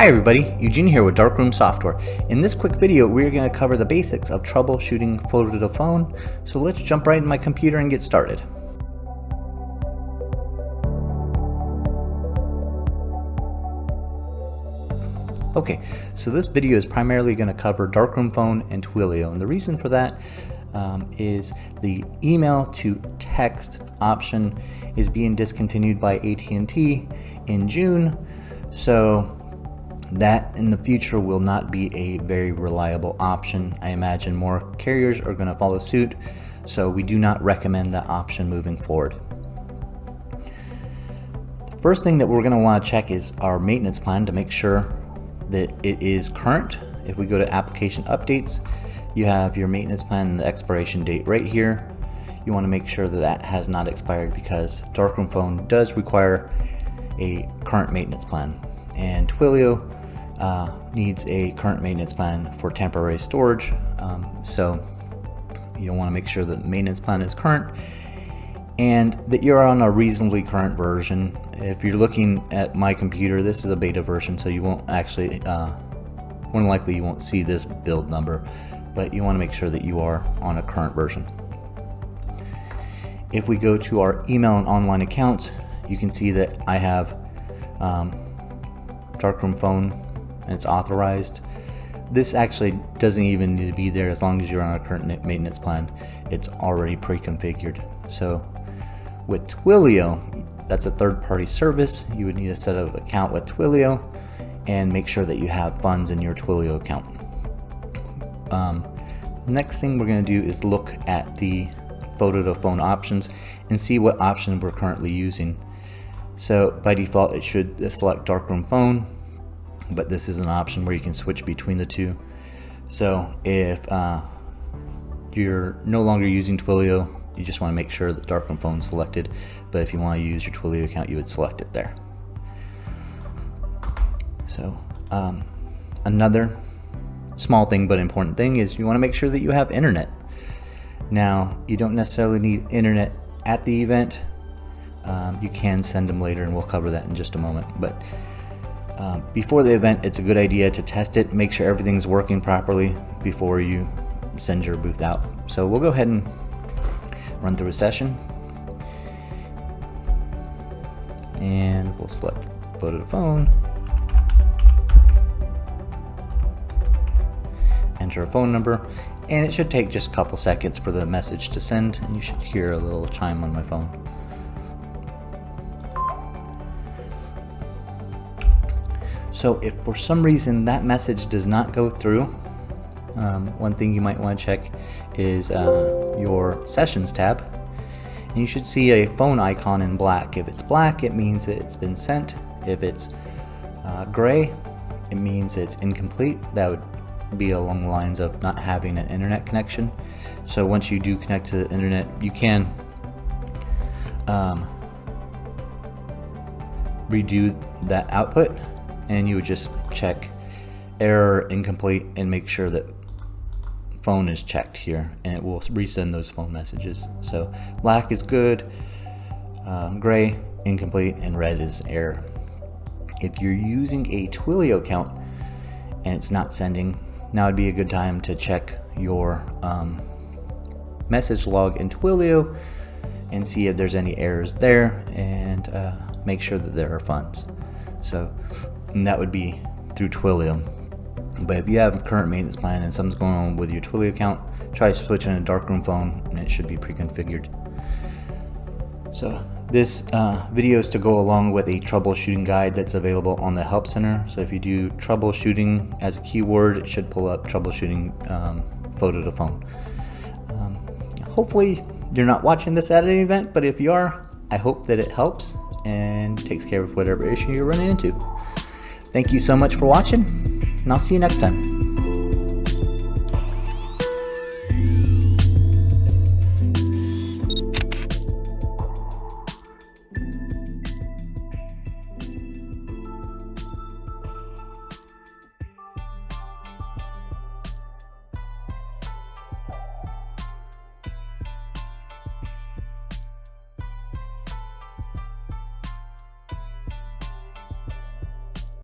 Hi everybody, Eugene here with Darkroom Software. In this quick video, we're going to cover the basics of troubleshooting photo to phone. So let's jump right in my computer and get started. Okay, so this video is primarily going to cover Darkroom Phone and Twilio, and the reason for that is the email to text option is being discontinued by AT&T in June. So that in the future will not be a very reliable option. I imagine more carriers are going to follow suit, so we do not recommend that option moving forward. The first thing that we're going to want to check is our maintenance plan to make sure that it is current. If we go to application updates, you have your maintenance plan and the expiration date right here. You want to make sure that that has not expired because Darkroom Phone does require a current maintenance plan, and Twilio needs a current maintenance plan for temporary storage. So you'll want to make sure that the maintenance plan is current and that you're on a reasonably current version. If you're looking at my computer, this is a beta version, so you won't actually, more than likely you won't see this build number, but you want to make sure that you are on a current version. If we go to our email and online accounts, you can see that I have Darkroom Phone and it's authorized. This actually doesn't even need to be there as long as you're on a current maintenance plan. It's already pre-configured. So with Twilio, that's a third-party service. You would need to set up an account with Twilio and make sure that you have funds in your Twilio account. Next thing we're going to do is look at the photo to phone options and see what option we're currently using. So by default it should select Darkroom Phone, but this is an option where you can switch between the two. So if you're no longer using Twilio, you just want to make sure that Darkroom Phone is selected, but if you want to use your Twilio account, you would select it there. So another small thing but important thing is you want to make sure that you have internet. Now, you don't necessarily need internet at the event. You can send them later, and we'll cover that in just a moment. But before the event, it's a good idea to test it, make sure everything's working properly before you send your booth out. So we'll go ahead and run through a session, and we'll select photo to phone, enter a phone number, and it should take just a couple seconds for the message to send, and you should hear a little chime on my phone. So if for some reason that message does not go through, one thing you might want to check is your Sessions tab, and you should see a phone icon in black. If it's black, it means that it's been sent. If it's gray, it means it's incomplete. That would be along the lines of not having an internet connection. So once you do connect to the internet, you can redo that output, and you would just check error, incomplete, and make sure that phone is checked here, and it will resend those phone messages. So black is good, gray incomplete, and red is error. If you're using a Twilio account and it's not sending, now would be a good time to check your message log in Twilio and see if there's any errors there, and make sure that there are funds. So and that would be through Twilio. But if you have a current maintenance plan and something's going on with your Twilio account, try switching to Darkroom Phone and it should be pre-configured. So this video is to go along with a troubleshooting guide that's available on the Help Center. So if you do troubleshooting as a keyword, it should pull up troubleshooting photo to phone. Hopefully you're not watching this at an event, but if you are, I hope that it helps and takes care of whatever issue you're running into. Thank you so much for watching, and I'll see you next time.